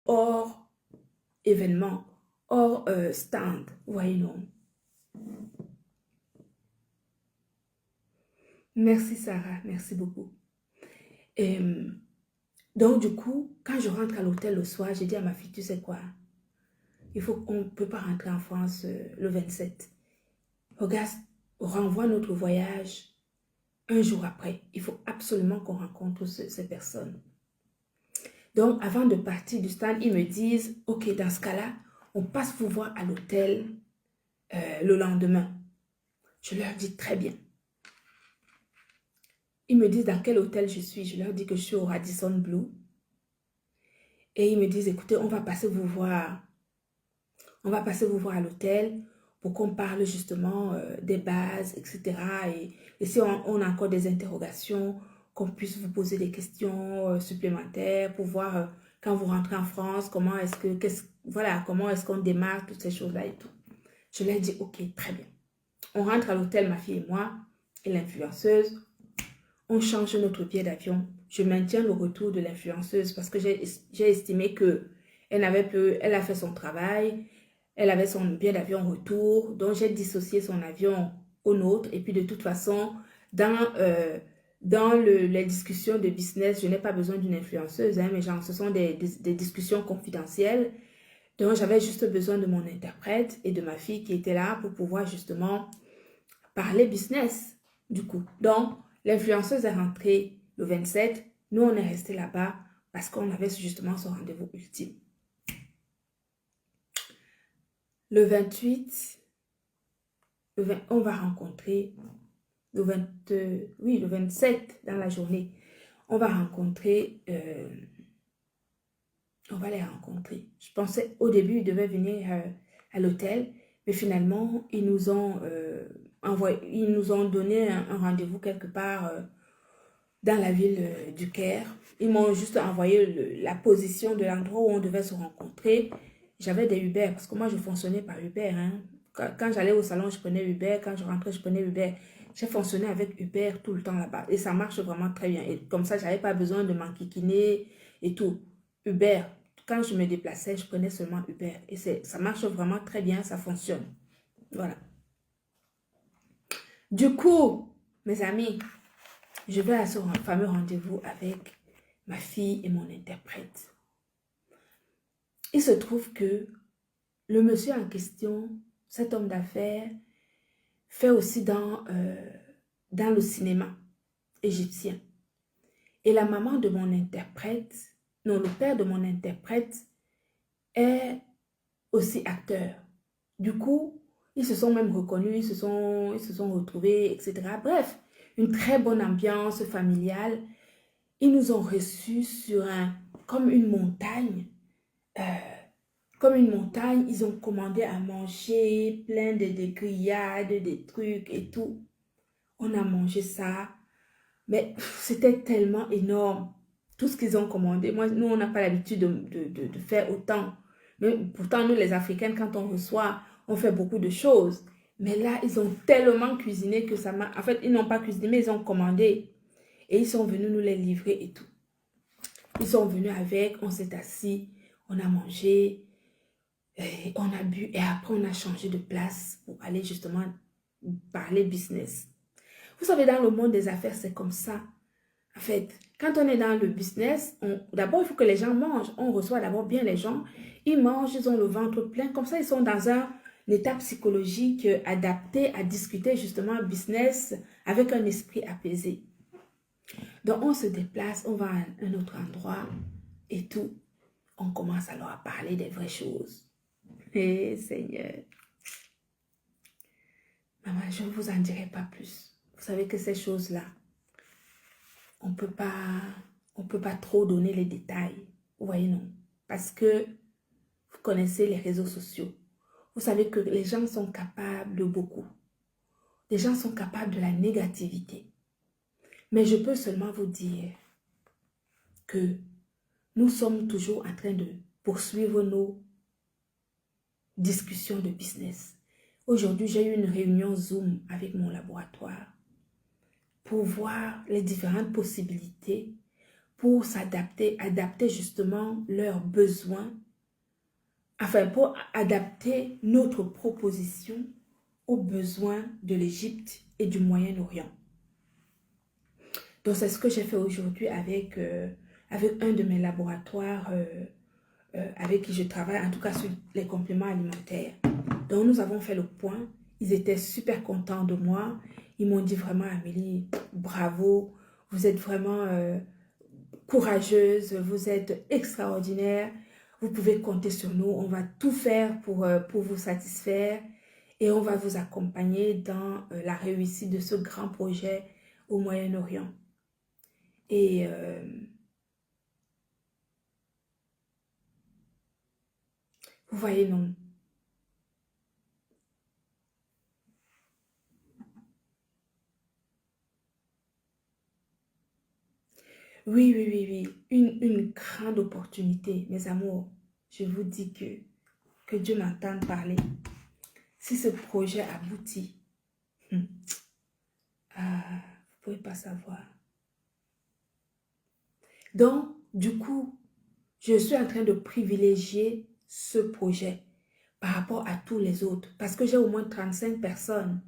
hors événement, hors stand. Vous voyez, non? Merci Sarah, merci beaucoup. Et, donc du coup, quand je rentre à l'hôtel le soir, j'ai dit à ma fille, tu sais quoi? Il faut qu'on ne peut pas rentrer en France le 27. Regarde, renvoie notre voyage un jour après. Il faut absolument qu'on rencontre ces personnes. Donc, avant de partir du stand, ils me disent, ok, dans ce cas-là, on passe vous voir à l'hôtel le lendemain. Je leur dis très bien. Ils me disent dans quel hôtel je suis. Je leur dis que je suis au Radisson Blu. Et ils me disent, écoutez, on va passer vous voir. On va passer vous voir à l'hôtel pour qu'on parle justement des bases, etc. Et si on a encore des interrogations, qu'on puisse vous poser des questions supplémentaires pour voir quand vous rentrez en France, comment est-ce que, voilà, comment est-ce qu'on démarre toutes ces choses-là et tout. Je leur dis, ok, très bien. On rentre à l'hôtel, ma fille et moi, et l'influenceuse. On change notre billet d'avion. Je maintiens le retour de l'influenceuse parce que j'ai estimé que elle a fait son travail, elle avait son billet d'avion retour, donc j'ai dissocié son avion au nôtre. Et puis de toute façon, dans les discussions de business, je n'ai pas besoin d'une influenceuse, hein, mais genre, ce sont des discussions confidentielles. Donc j'avais juste besoin de mon interprète et de ma fille qui était là pour pouvoir justement parler business du coup. Donc, l'influenceuse est rentrée le 27. Nous, on est resté là-bas parce qu'on avait justement son rendez-vous ultime. Le 28, on va rencontrer, le 27 dans la journée, on va rencontrer, on va les rencontrer. Je pensais au début, ils devaient venir à l'hôtel, mais finalement, ils nous ont donné un rendez-vous quelque part dans la ville du Caire. Ils m'ont juste envoyé la position de l'endroit où on devait se rencontrer. J'avais des Uber parce que moi, je fonctionnais par Uber. Hein. Quand j'allais au salon, je prenais Uber. Quand je rentrais, je prenais Uber. J'ai fonctionné avec Uber tout le temps là-bas. Et ça marche vraiment très bien. Et comme ça, je n'avais pas besoin de m'enquiquiner et tout. Uber, quand je me déplaçais, je prenais seulement Uber. Et ça marche vraiment très bien, ça fonctionne. Voilà. Du coup, mes amis, je vais à ce fameux rendez-vous avec ma fille et mon interprète. Il se trouve que le monsieur en question, cet homme d'affaires, fait aussi dans le cinéma égyptien. Et la maman de mon interprète, non, le père de mon interprète est aussi acteur. Du coup, ils se sont même reconnus, ils se sont retrouvés, etc. Bref, une très bonne ambiance familiale. Ils nous ont reçus sur comme une montagne. Ils ont commandé à manger, plein de grillades, des trucs et tout. On a mangé ça, mais c'était tellement énorme. Tout ce qu'ils ont commandé. Nous, on n'a pas l'habitude de faire autant. Mais pourtant, nous, les Africains, quand on reçoit, on fait beaucoup de choses. Mais là, ils ont tellement cuisiné que ça m'a... En fait, ils n'ont pas cuisiné, mais ils ont commandé. Et ils sont venus nous les livrer et tout. Ils sont venus avec, on s'est assis, on a mangé, et on a bu et après on a changé de place pour aller justement parler business. Vous savez, dans le monde des affaires, c'est comme ça. En fait, quand on est dans le business, d'abord, il faut que les gens mangent. On reçoit d'abord bien les gens. Ils mangent, ils ont le ventre plein. Comme ça, ils sont dans un état psychologique adapté à discuter justement business avec un esprit apaisé. Donc, on se déplace, on va à un autre endroit et tout. On commence alors à parler des vraies choses. Eh Seigneur. Maman, je ne vous en dirai pas plus. Vous savez que ces choses-là, on peut pas trop donner les détails. Vous voyez, non? Parce que vous connaissez les réseaux sociaux. Vous savez que les gens sont capables de beaucoup. Les gens sont capables de la négativité. Mais je peux seulement vous dire que nous sommes toujours en train de poursuivre nos discussions de business. Aujourd'hui, j'ai eu une réunion Zoom avec mon laboratoire pour voir les différentes possibilités pour s'adapter, adapter justement leurs besoins, enfin pour adapter notre proposition aux besoins de l'Égypte et du Moyen-Orient. Donc c'est ce que j'ai fait aujourd'hui avec, avec un de mes laboratoires avec qui je travaille, en tout cas sur les compléments alimentaires. Donc nous avons fait le point, ils étaient super contents de moi, ils m'ont dit vraiment Amélie, bravo, vous êtes vraiment courageuse, vous êtes extraordinaire, vous pouvez compter sur nous, on va tout faire pour vous satisfaire et on va vous accompagner dans la réussite de ce grand projet au Moyen-Orient. Et vous voyez, non. Oui, oui, oui, oui. Une grande opportunité, mes amours. Je vous dis que Dieu m'entende parler. Si ce projet aboutit, vous ne pouvez pas savoir. Donc, du coup, je suis en train de privilégier ce projet par rapport à tous les autres. Parce que j'ai au moins 35 personnes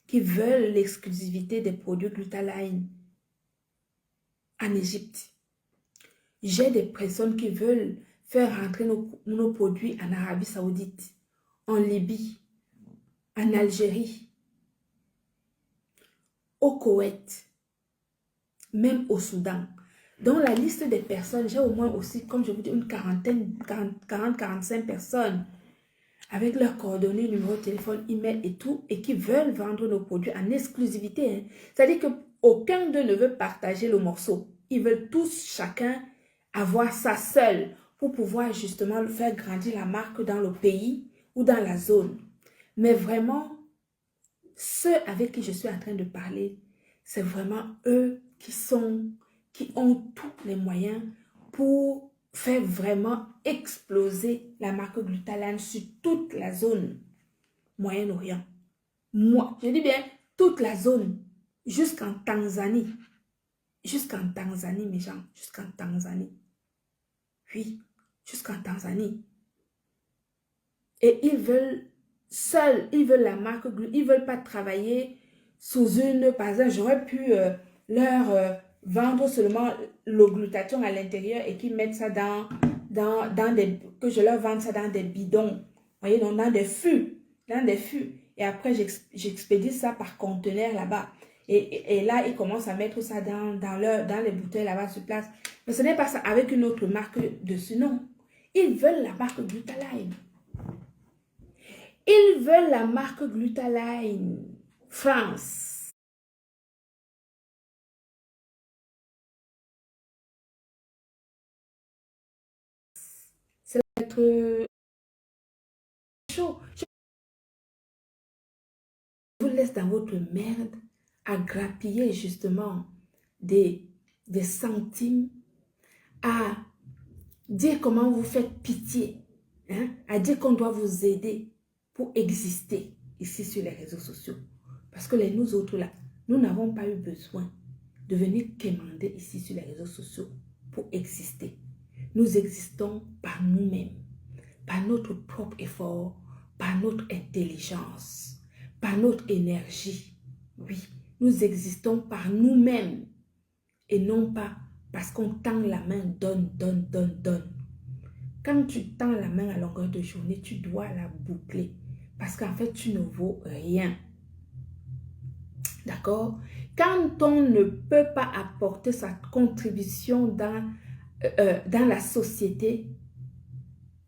qui veulent l'exclusivité des produits Glutaline en Égypte. J'ai des personnes qui veulent faire rentrer nos produits en Arabie Saoudite, en Libye, en Algérie, au Koweït, même au Soudan. Dans la liste des personnes, j'ai au moins aussi, comme je vous dis, une quarantaine, 40-45 personnes avec leurs coordonnées, numéro de téléphone, email et tout, et qui veulent vendre nos produits en exclusivité. Hein. C'est-à-dire qu'aucun d'eux ne veut partager le morceau. Ils veulent tous, chacun, avoir ça seul pour pouvoir justement faire grandir la marque dans le pays ou dans la zone. Mais vraiment, ceux avec qui je suis en train de parler, c'est vraiment eux qui ont tous les moyens pour faire vraiment exploser la marque Glutaline sur toute la zone Moyen-Orient. Moi, je dis bien toute la zone, jusqu'en Tanzanie. Jusqu'en Tanzanie, mes gens, jusqu'en Tanzanie. Oui, jusqu'en Tanzanie. Et ils veulent seuls, ils veulent la marque, ils ne veulent pas travailler sous une, par exemple, j'aurais pu leur vendre seulement le glutathion à l'intérieur et qu'ils mettent ça dans des, que je leur vende ça dans des bidons, vous voyez, donc dans des fûts, et après j'expédie ça par conteneur là-bas. Et là, ils commencent à mettre ça dans les bouteilles là-bas sur place. Mais ce n'est pas ça avec une autre marque dessus, non. Ils veulent la marque Glutaline. Ils veulent la marque Glutaline France. C'est être chaud. Je vous laisse dans votre merde à grappiller justement des centimes, à dire comment vous faites pitié, hein, à dire qu'on doit vous aider pour exister ici sur les réseaux sociaux. Parce que nous autres là, nous n'avons pas eu besoin de venir quémander ici sur les réseaux sociaux pour exister. Nous existons par nous-mêmes, par notre propre effort, par notre intelligence, par notre énergie. Oui, nous existons par nous-mêmes et non pas parce qu'on tend la main, donne, donne, donne, donne. Quand tu tends la main à longueur de journée, tu dois la boucler parce qu'en fait, tu ne vaux rien. D'accord? Quand on ne peut pas apporter sa contribution dans la société,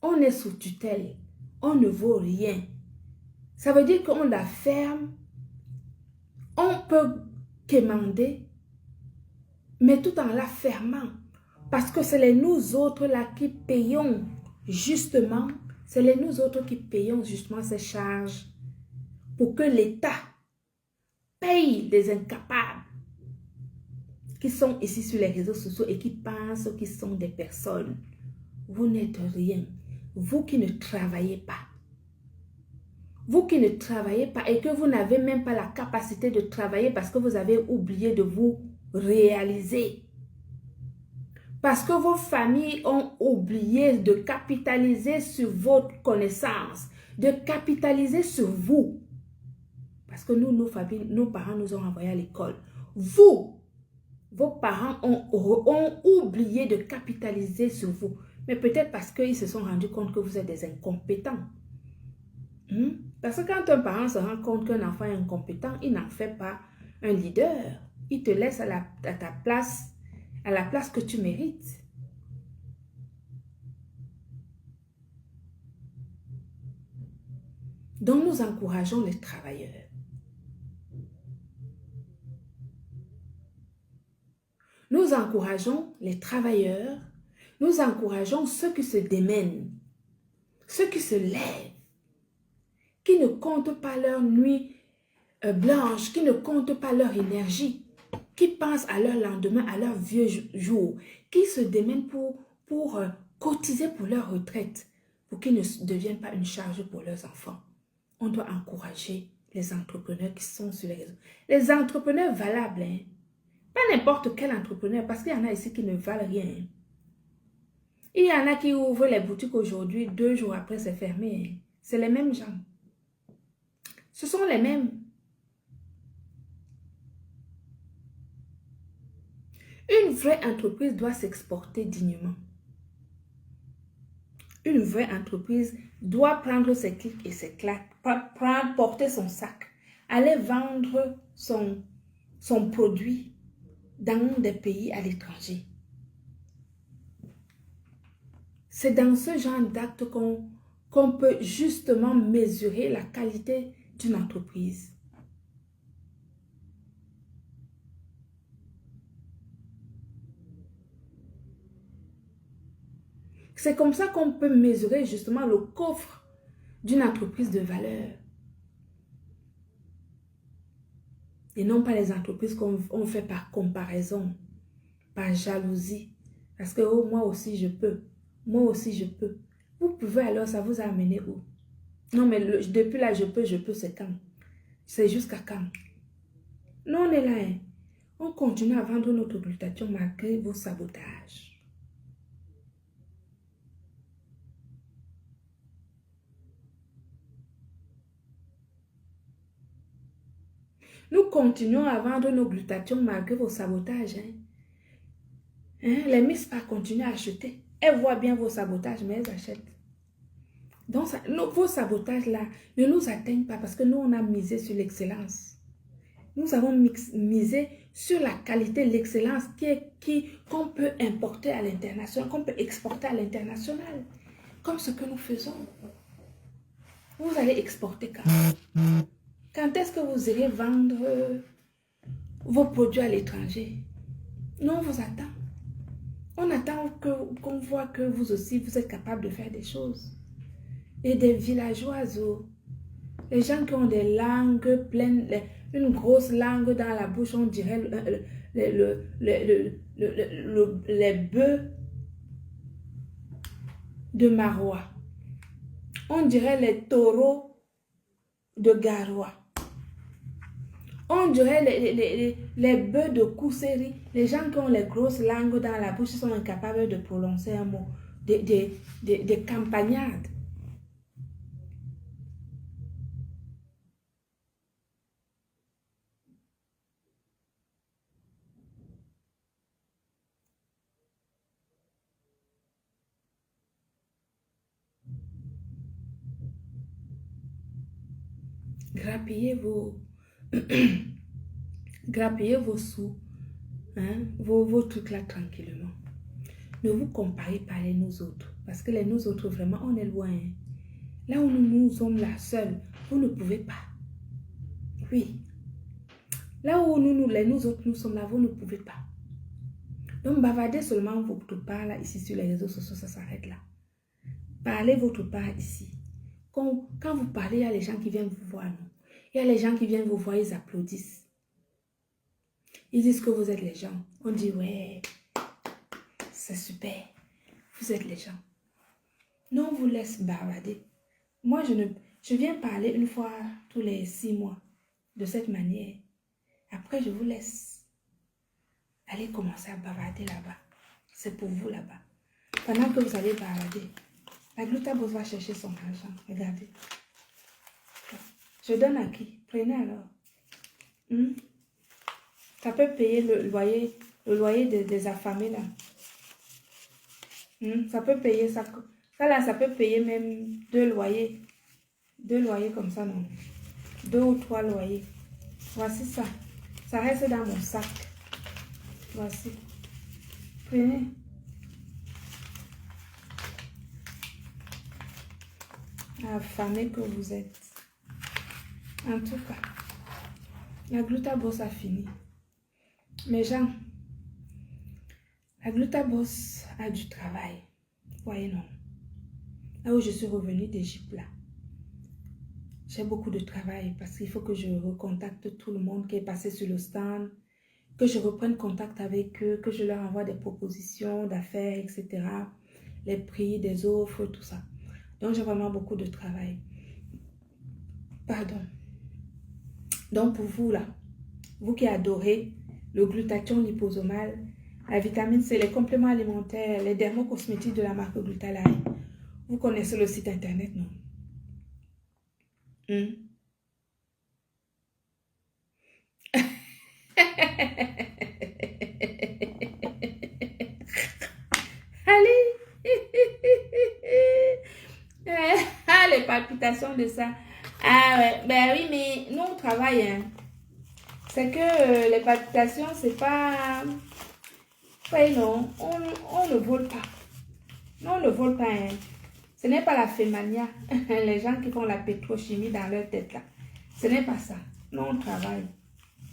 on est sous tutelle, on ne vaut rien. Ça veut dire qu'on la ferme, on peut quémander, mais tout en la fermant. Parce que c'est les nous autres là qui payons justement, c'est les nous autres qui payons justement ces charges pour que l'État paye des incapables qui sont ici sur les réseaux sociaux et qui pensent qu'ils sont des personnes. Vous n'êtes rien. Vous qui ne travaillez pas. Vous qui ne travaillez pas et que vous n'avez même pas la capacité de travailler parce que vous avez oublié de vous réaliser. Parce que vos familles ont oublié de capitaliser sur votre connaissance, de capitaliser sur vous. Parce que nous, nos familles, nos parents nous ont envoyés à l'école. Vous, vos parents ont oublié de capitaliser sur vous. Mais peut-être parce qu'ils se sont rendus compte que vous êtes des incompétents. Parce que quand un parent se rend compte qu'un enfant est incompétent, il n'en fait pas un leader. Il te laisse à ta place, à la place que tu mérites. Donc nous encourageons les travailleurs. Nous encourageons les travailleurs. Nous encourageons ceux qui se démènent, ceux qui se lèvent, qui ne comptent pas leur nuit blanche, qui ne comptent pas leur énergie, qui pensent à leur lendemain, à leur vieux jour, qui se démènent pour cotiser pour leur retraite, pour qu'ils ne deviennent pas une charge pour leurs enfants. On doit encourager les entrepreneurs qui sont sur les réseaux. Les entrepreneurs valables, hein? Pas n'importe quel entrepreneur, parce qu'il y en a ici qui ne valent rien. Il y en a qui ouvrent les boutiques aujourd'hui, 2 jours après c'est fermé. C'est les mêmes gens. Ce sont les mêmes. Une vraie entreprise doit s'exporter dignement. Une vraie entreprise doit prendre ses clics et ses claques, porter son sac, aller vendre son produit dans des pays à l'étranger. C'est dans ce genre d'acte qu'on peut justement mesurer la qualité d'une entreprise. C'est comme ça qu'on peut mesurer justement le coffre d'une entreprise de valeur. Et non pas les entreprises qu'on fait par comparaison, par jalousie. Parce que oh, moi aussi je peux. Moi aussi je peux. Vous pouvez alors, ça vous a amené où? Non mais depuis là je peux, c'est quand? C'est jusqu'à quand? Nous on est là. Hein? On continue à vendre notre glutathion malgré vos sabotages. Nous continuons à vendre nos glutations malgré vos sabotages. Les Miss pas continuent à acheter. Elles voient bien vos sabotages, mais elles achètent. Donc, vos sabotages-là ne nous atteignent pas parce que nous, on a misé sur l'excellence. Nous avons misé sur la qualité, l'excellence qu'on peut importer à l'international, qu'on peut exporter à l'international. Comme ce que nous faisons. Vous allez exporter quand? Quand est-ce que vous irez vendre vos produits à l'étranger? Nous, on vous attend. On attend qu'on voit que vous aussi, vous êtes capable de faire des choses. Et des villageoises, les gens qui ont des langues pleines, une grosse langue dans la bouche, on dirait les bœufs de Marois. On dirait les taureaux de Garoua. On dirait les bœufs de Kousséri. Les gens qui ont les grosses langues dans la bouche sont incapables de prononcer un mot. Des campagnardes. Grappillez vos sous, hein, vos trucs là tranquillement. Ne vous comparez pas les nous autres, parce que les nous autres, vraiment, on est loin. Hein. Là où nous sommes là seuls, vous ne pouvez pas. Oui. Là où les nous autres, nous sommes là, vous ne pouvez pas. Donc, bavardez seulement votre part là, ici sur les réseaux sociaux, ça s'arrête là. Parlez votre part ici. Quand vous parlez, il y a les gens qui viennent vous voir, non? Il y a les gens qui viennent vous voir, ils applaudissent. Ils disent que vous êtes les gens. On dit, ouais, c'est super. Vous êtes les gens. Non, on vous laisse bavarder. Moi, je viens parler une fois tous les 6 mois. De cette manière. Après, je vous laisse aller commencer à bavarder là-bas. C'est pour vous là-bas. Pendant que vous allez balader, la glutabose va chercher son argent. Regardez. Je donne à qui? Prenez alors. Ça peut payer le loyer des affamés là. Ça peut payer ça. Ça là, ça peut payer même 2 loyers. 2 loyers comme ça, non? 2 ou 3 loyers. Voici ça. Ça reste dans mon sac. Voici. Prenez. Affamé que vous êtes. En tout cas, la glutabose a fini. Mes gens, la glutabose a du travail. Voyez, non. Là où je suis revenue d'Égypte, là, j'ai beaucoup de travail parce qu'il faut que je recontacte tout le monde qui est passé sur le stand, que je reprenne contact avec eux, que je leur envoie des propositions d'affaires, etc. Les prix, des offres, tout ça. Donc, j'ai vraiment beaucoup de travail. Pardon. Donc, pour vous, là, vous qui adorez le glutathion liposomal, la vitamine C, les compléments alimentaires, les dermocosmétiques de la marque Glutaline, vous connaissez le site internet, non? Allez! Les palpitations de ça. Ah ouais, ben oui, mais nous on travaille, hein. C'est que les palpitations, c'est pas... Ouais, non, on ne vole pas. Non, on ne vole pas, hein. Ce n'est pas la fémania, les gens qui font la pétrochimie dans leur tête là. Ce n'est pas ça. Non, on travaille.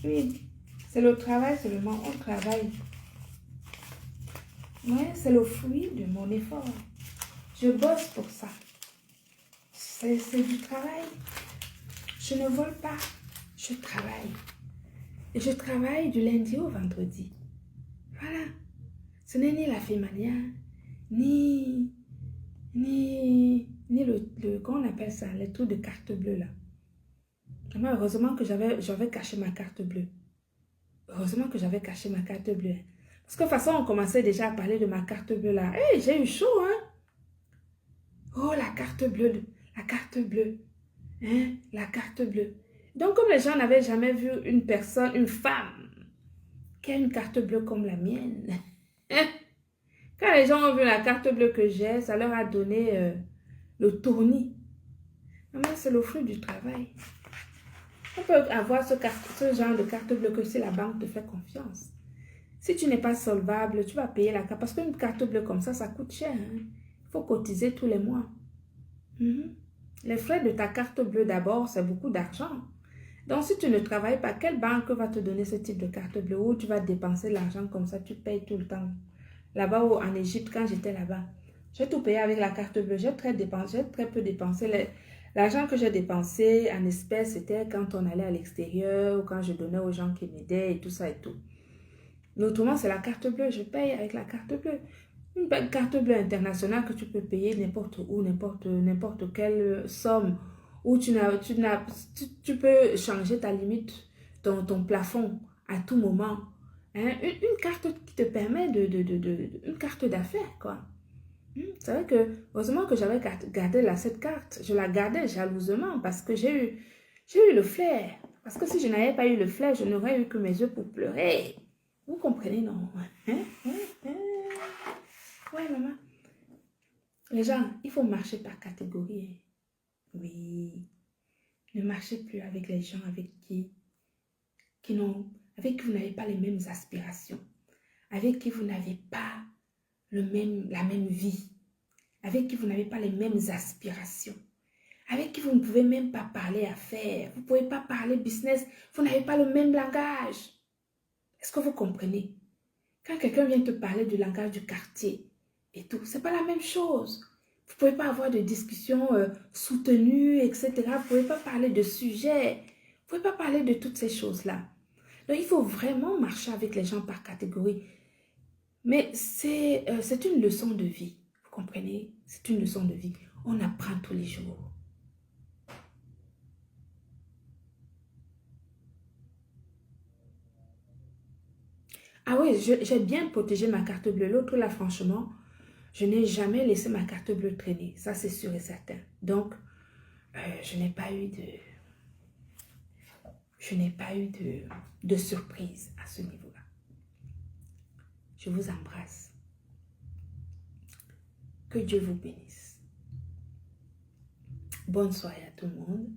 Oui, c'est le travail seulement, on travaille. Oui, c'est le fruit de mon effort. Je bosse pour ça. C'est du travail. Je ne vole pas, je travaille. Et je travaille du lundi au vendredi. Voilà. Ce n'est ni la fémania, ni comment on appelle ça, les trucs de carte bleue là. Mais heureusement que j'avais caché ma carte bleue. Heureusement que j'avais caché ma carte bleue. Parce que de toute façon, on commençait déjà à parler de ma carte bleue là. Hey, j'ai eu chaud, hein. Oh, la carte bleue, la carte bleue. Hein, la carte bleue. Donc, comme les gens n'avaient jamais vu une personne, une femme, qui a une carte bleue comme la mienne, quand les gens ont vu la carte bleue que j'ai, ça leur a donné le tournis. Mais c'est le fruit du travail. On peut avoir ce genre de carte bleue que si la banque te fait confiance. Si tu n'es pas solvable, tu vas payer la carte. Parce qu'une carte bleue comme ça coûte cher. Hein? Il faut cotiser tous les mois. Les frais de ta carte bleue d'abord, c'est beaucoup d'argent. Donc, si tu ne travailles pas, quelle banque va te donner ce type de carte bleue où tu vas dépenser l'argent comme ça, tu payes tout le temps? Là-bas en Égypte, quand j'étais là-bas, j'ai tout payé avec la carte bleue. J'ai très peu dépensé. L'argent que j'ai dépensé en espèces, c'était quand on allait à l'extérieur ou quand je donnais aux gens qui m'aidaient et tout ça et tout. Mais autrement, c'est la carte bleue. Je paye avec la carte bleue. Une carte bleue internationale que tu peux payer n'importe où, n'importe quelle somme. Où tu peux changer ta limite, ton plafond à tout moment. Hein? Une carte qui te permet une carte d'affaires, quoi. C'est vrai que, heureusement que j'avais gardé cette carte. Je la gardais jalousement parce que j'ai eu le flair. Parce que si je n'avais pas eu le flair, je n'aurais eu que mes yeux pour pleurer. Vous comprenez, non? Ouais, maman. Les gens, il faut marcher par catégorie. Oui. Ne marchez plus avec les gens avec qui vous n'avez pas les mêmes aspirations. Avec qui vous n'avez pas la même vie. Avec qui vous n'avez pas les mêmes aspirations. Avec qui vous ne pouvez même pas parler affaires. Vous ne pouvez pas parler business. Vous n'avez pas le même langage. Est-ce que vous comprenez? Quand quelqu'un vient te parler du langage du quartier et tout, c'est pas la même chose. Vous ne pouvez pas avoir de discussions soutenues, etc. Vous ne pouvez pas parler de sujets. Vous ne pouvez pas parler de toutes ces choses-là. Donc, il faut vraiment marcher avec les gens par catégorie. Mais c'est une leçon de vie. Vous comprenez? C'est une leçon de vie. On apprend tous les jours. Ah oui, j'ai bien protégé ma carte bleue. L'autre là, franchement, je n'ai jamais laissé ma carte bleue traîner. Ça, c'est sûr et certain. Donc, je n'ai pas eu de surprise à ce niveau-là. Je vous embrasse. Que Dieu vous bénisse. Bonne soirée à tout le monde.